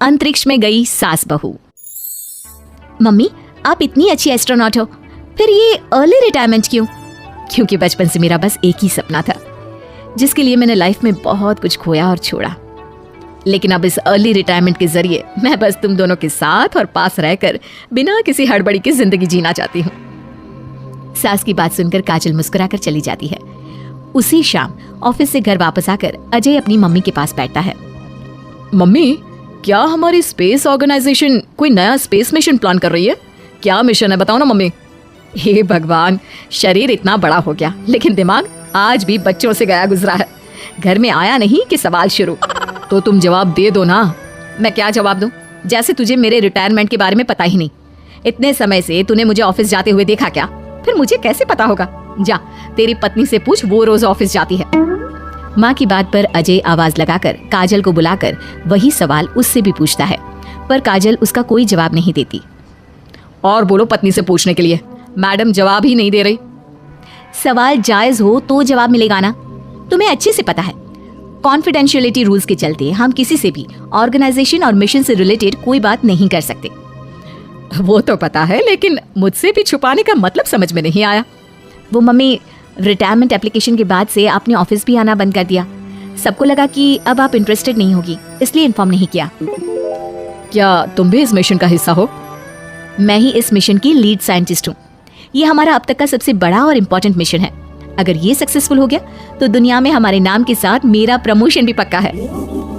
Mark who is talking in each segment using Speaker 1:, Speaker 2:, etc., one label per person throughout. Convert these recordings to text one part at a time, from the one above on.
Speaker 1: अंतरिक्ष में गई सास बहू। मम्मी, आप इतनी अच्छी एस्ट्रोनॉट हो, फिर ये अर्ली रिटायरमेंट क्यों? क्योंकि बचपन से मेरा बस एक ही सपना था, जिसके लिए मैंने लाइफ में बहुत कुछ खोया और छोड़ा। लेकिन अब इस अर्ली रिटायरमेंट के जरिए मैं बस तुम दोनों के साथ और पास रहकर बिना किसी हड़बड़ी की जिंदगी जीना चाहती हूँ। सास की बात सुनकर काजल मुस्कुराकर चली जाती है। उसी शाम ऑफिस से घर वापस आकर अजय अपनी मम्मी के पास बैठता है। मम्मी, क्या हमारी स्पेस ऑर्गेनाइजेशन कोई नया स्पेस मिशन प्लान कर रही है? क्या मिशन है, बताओ ना मम्मी। हे भगवान, शरीर इतना बड़ा हो गया लेकिन दिमाग आज भी बच्चों से गया गुजरा है। घर में आया नहीं कि सवाल शुरू। तो तुम जवाब दे दो ना। मैं क्या जवाब दूं? जैसे तुझे मेरे रिटायरमेंट के बारे में पता ही नहीं। इतने समय से तूने मुझे ऑफिस जाते हुए देखा क्या? फिर मुझे कैसे पता होगा? जा, तेरी पत्नी से पूछ, वो रोज ऑफिस जाती है। माँ की बात पर अजय आवाज लगाकर काजल को बुलाकर वही सवाल उससे भी पूछता है, पर काजल उसका कोई जवाब नहीं देती। और बोलो पत्नी से पूछने के लिए, मैडम जवाब ही नहीं दे रही। सवाल जायज हो तो जवाब मिलेगा ना, तुम्हें अच्छे से पता है। कॉन्फिडेंशियलिटी रूल्स के चलते हम किसी से भी ऑर्गेनाइजेशन और मिशन से रिलेटेड कोई बात नहीं कर सकते। वो तो पता है, लेकिन मुझसे भी छुपाने का मतलब समझ में नहीं आया। वो मम्मी, रिटायरमेंट एप्लीकेशन के बाद से आपने ऑफिस भी आना बंद कर दिया। सबको लगा कि अब आप इंटरेस्टेड नहीं होगी, इसलिए इन्फॉर्म नहीं किया। क्या तुम भी इस मिशन का हिस्सा हो? मैं ही इस मिशन की लीड साइंटिस्ट हूँ। ये हमारा अब तक का सबसे बड़ा और इम्पोर्टेंट मिशन है। अगर ये सक्सेसफुल हो गया तो दुनिया में हमारे नाम के साथ मेरा प्रमोशन भी पक्का है।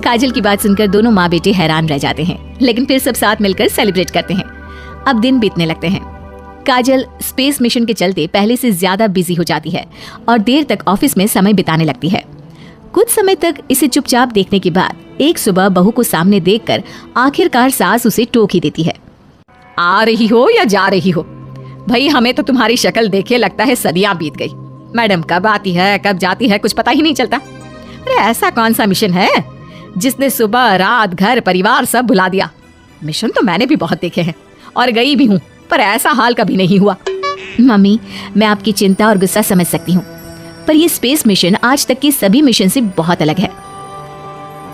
Speaker 1: काजल की बात सुनकर दोनों माँ बेटे हैरान रह जाते हैं, लेकिन फिर सब साथ मिलकर सेलिब्रेट करते हैं। अब दिन बीतने लगते हैं। काजल स्पेस मिशन के चलते पहले से ज्यादा बिजी हो जाती है और देर तक ऑफिस में समय बिताने लगती है। कुछ समय तक इसे चुपचाप देखने के बाद एक सुबह बहू को सामने देखकर आखिरकार सास उसे टोक ही देती है। आ रही हो या जा रही हो? भाई, हमें तो तुम्हारी शक्ल देखे लगता है सदियां बीत गई। मैडम कब आती है कब जाती है कुछ पता ही नहीं चलता। अरे ऐसा कौन सा मिशन है जिसने सुबह रात घर परिवार सब भुला दिया? मिशन तो मैंने भी बहुत देखे हैं और गई भी हूँ, पर ऐसा हाल कभी नहीं हुआ। मम्मी, मैं आपकी चिंता और गुस्सा समझ सकती हूँ, पर ये स्पेस मिशन आज तक के सभी मिशन से बहुत अलग है।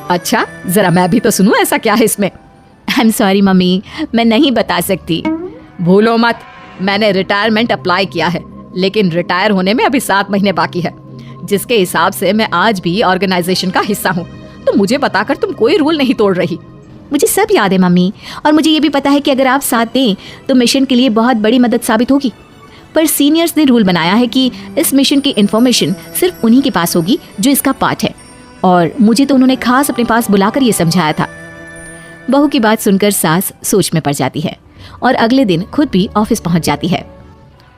Speaker 1: अच्छा, जरा मैं भी तो सुनूं, ऐसा क्या है इसमें? आई एम सॉरी मम्मी, मैं नहीं बता सकती। भूलो मत, मैंने रिटायरमेंट अप्लाई किया है, लेकिन रिटायर होने में अभी 7 महीने बाकी है, जिसके हिसाब से मैं आज भी ऑर्गेनाइजेशन का हिस्सा हूँ। तो मुझे बताकर तुम कोई रूल नहीं तोड़ रही। मुझे सब याद है मम्मी, और मुझे ये भी पता है कि अगर आप साथ दें तो मिशन के लिए बहुत बड़ी मदद साबित होगी। पर सीनियर्स ने रूल बनाया है कि इस मिशन की इंफॉर्मेशन सिर्फ उन्हीं के पास होगी जो इसका पार्ट है, और मुझे तो उन्होंने खास अपने पास बुलाकर ये समझाया था। बहू की बात सुनकर सास सोच में पड़ जाती है और अगले दिन खुद भी ऑफिस पहुंच जाती है।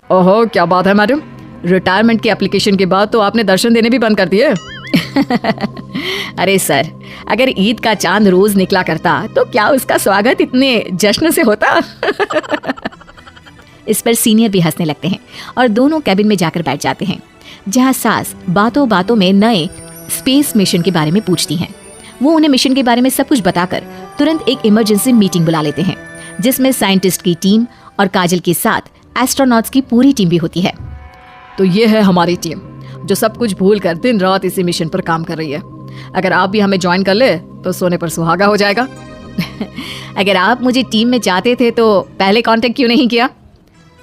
Speaker 1: ओहो, क्या बात है मैडम, रिटायरमेंट की एप्लीकेशन के बाद तो आपने दर्शन देने भी बंद कर दिए। अरे सर, अगर ईद का चांद रोज निकला करता तो क्या उसका स्वागत इतने जश्न से होता? इस पर सीनियर भी हंसने लगते हैं और दोनों कैबिन में जाकर बैठ जाते हैं, जहां सास बातों बातों में नए स्पेस मिशन के बारे में पूछती हैं। वो उन्हें मिशन के बारे में सब कुछ बताकर तुरंत एक इमरजेंसी मीटिंग बुला लेते हैं, जिसमें साइंटिस्ट की टीम और काजल के साथ एस्ट्रोनॉट्स की पूरी टीम भी होती है। तो ये है हमारी टीम जो सब कुछ भूल कर दिन रात इसी मिशन पर काम कर रही है। अगर आप भी हमें ज्वाइन कर ले तो सोने पर सुहागा हो जाएगा। अगर आप मुझे टीम में चाहते थे तो पहले कांटेक्ट क्यों नहीं किया?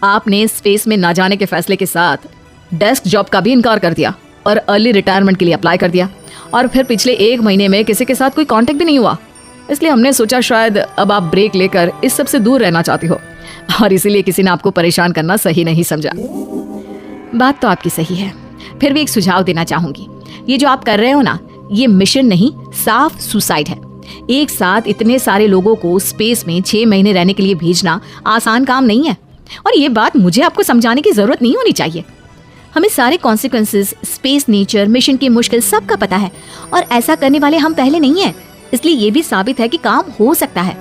Speaker 1: आपने स्पेस में ना जाने के फैसले के साथ डेस्क जॉब का भी इनकार कर दिया और अर्ली रिटायरमेंट के लिए अप्लाई कर दिया, और फिर पिछले 1 महीने में किसी के साथ कोई कांटेक्ट भी नहीं हुआ। इसलिए हमने सोचा शायद अब आप ब्रेक लेकर इस सब से दूर रहना चाहती हो, और इसीलिए किसी ने आपको परेशान करना सही नहीं समझा। बात तो आपकी सही है, फिर भी एक सुझाव देना चाहूंगी। ये जो आप कर रहे हो ना, ये मिशन नहीं, साफ सुसाइड है। एक साथ इतने सारे लोगों को स्पेस में 6 महीने रहने के लिए भेजना आसान काम नहीं है, और ये बात मुझे आपको समझाने की जरूरत नहीं होनी चाहिए। हमें सारे कॉन्सिक्वेंसेस, स्पेस नेचर, मिशन की मुश्किल सबका पता है, और ऐसा करने वाले हम पहले नहीं है। इसलिए ये भी साबित है कि काम हो सकता है।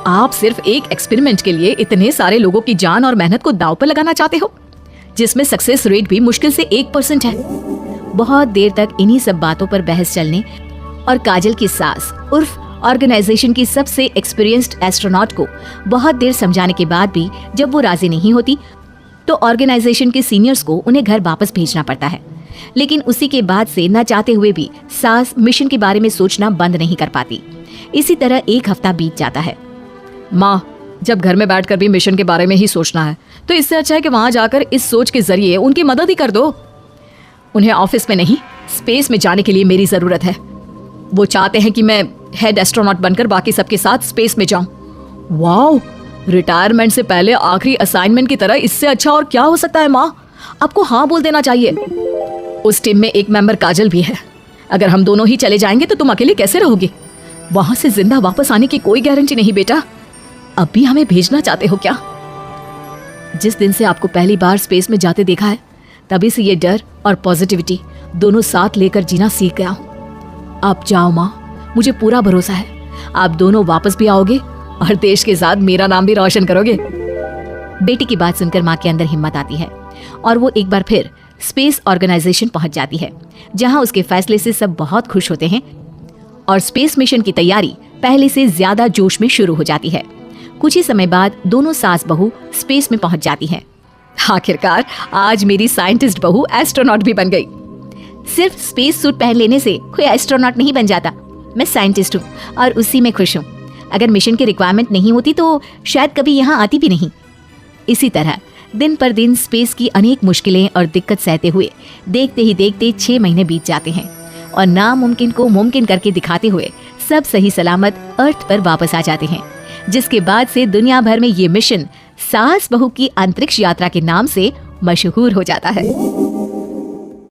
Speaker 1: आप सिर्फ एक एक्सपेरिमेंट के लिए इतने सारे लोगों की जान और मेहनत को दांव पर लगाना चाहते हो, जिसमें सक्सेस रेट भी मुश्किल से 1% है। बहुत देर तक इन्हीं सब बातों पर बहस चलने और काजल की सास उर्फ ऑर्गेनाइजेशन की सबसे एक्सपीरियंस्ड एस्ट्रोनॉट को बहुत देर समझाने के बाद भी जब वो राजी नहीं होती तो ऑर्गेनाइजेशन के सीनियर्स को उन्हें घर वापस भेजना पड़ता है। लेकिन उसी के बाद से न चाहते हुए भी सास मिशन के बारे में सोचना बंद नहीं कर पाती। इसी तरह एक हफ्ता बीत जाता है।
Speaker 2: माँ, जब घर में बैठकर भी मिशन के बारे में ही सोचना है तो इससे अच्छा है कि वहां जाकर इस सोच के जरिए उनकी मदद ही कर दो।
Speaker 1: उन्हें ऑफिस में नहीं, स्पेस में जाने के लिए मेरी जरूरत है। वो चाहते हैं कि मैं हेड एस्ट्रोनॉट बनकर बाकी सबके साथ स्पेस में जाऊं।
Speaker 2: वाओ, रिटायरमेंट से पहले आखिरी असाइनमेंट की तरह इससे अच्छा और क्या हो सकता है माँ?
Speaker 1: आपको हाँ बोल देना चाहिए। उस टीम में एक मेंबर काजल भी है। अगर हम दोनों ही चले जाएंगे तो तुम अकेले कैसे रहोगे? वहां से जिंदा वापस आने की कोई गारंटी नहीं बेटा। अब भी हमें भेजना चाहते हो क्या? जिस दिन से आपको पहली बार स्पेस में जाते देखा है, तभी से ये डर और पॉजिटिविटी दोनों साथ लेकर जीना सीख गया हूं। आप जाओ माँ, मुझे पूरा भरोसा है आप दोनों वापस भी आओगे और देश के साथ मेरा नाम भी रोशन करोगे। बेटी की बात सुनकर माँ के अंदर हिम्मत आती है और वो एक बार फिर स्पेस ऑर्गेनाइजेशन पहुंच जाती है, जहां उसके फैसले से सब बहुत खुश होते हैं और स्पेस मिशन की तैयारी पहले से ज्यादा जोश में शुरू हो जाती है। कुछ ही समय बाद दोनों सास बहू स्पेस में पहुंच जाती हैं। आखिरकार आज मेरी साइंटिस्ट बहू एस्ट्रोनॉट भी बन गई। सिर्फ स्पेस सूट पहन लेने से कोई एस्ट्रोनॉट नहीं बन जाता। मैं साइंटिस्ट हूँ और उसी में खुश हूँ। अगर मिशन की रिक्वायरमेंट नहीं होती तो शायद कभी यहाँ आती भी नहीं। इसी तरह दिन पर दिन स्पेस की अनेक मुश्किलें और दिक्कत सहते हुए देखते ही देखते 6 महीने बीत जाते हैं और नामुमकिन को मुमकिन करके दिखाते हुए सब सही सलामत अर्थ पर वापस आ जाते हैं, जिसके बाद से दुनिया भर में ये मिशन सास बहू की अंतरिक्ष यात्रा के नाम से मशहूर हो जाता है।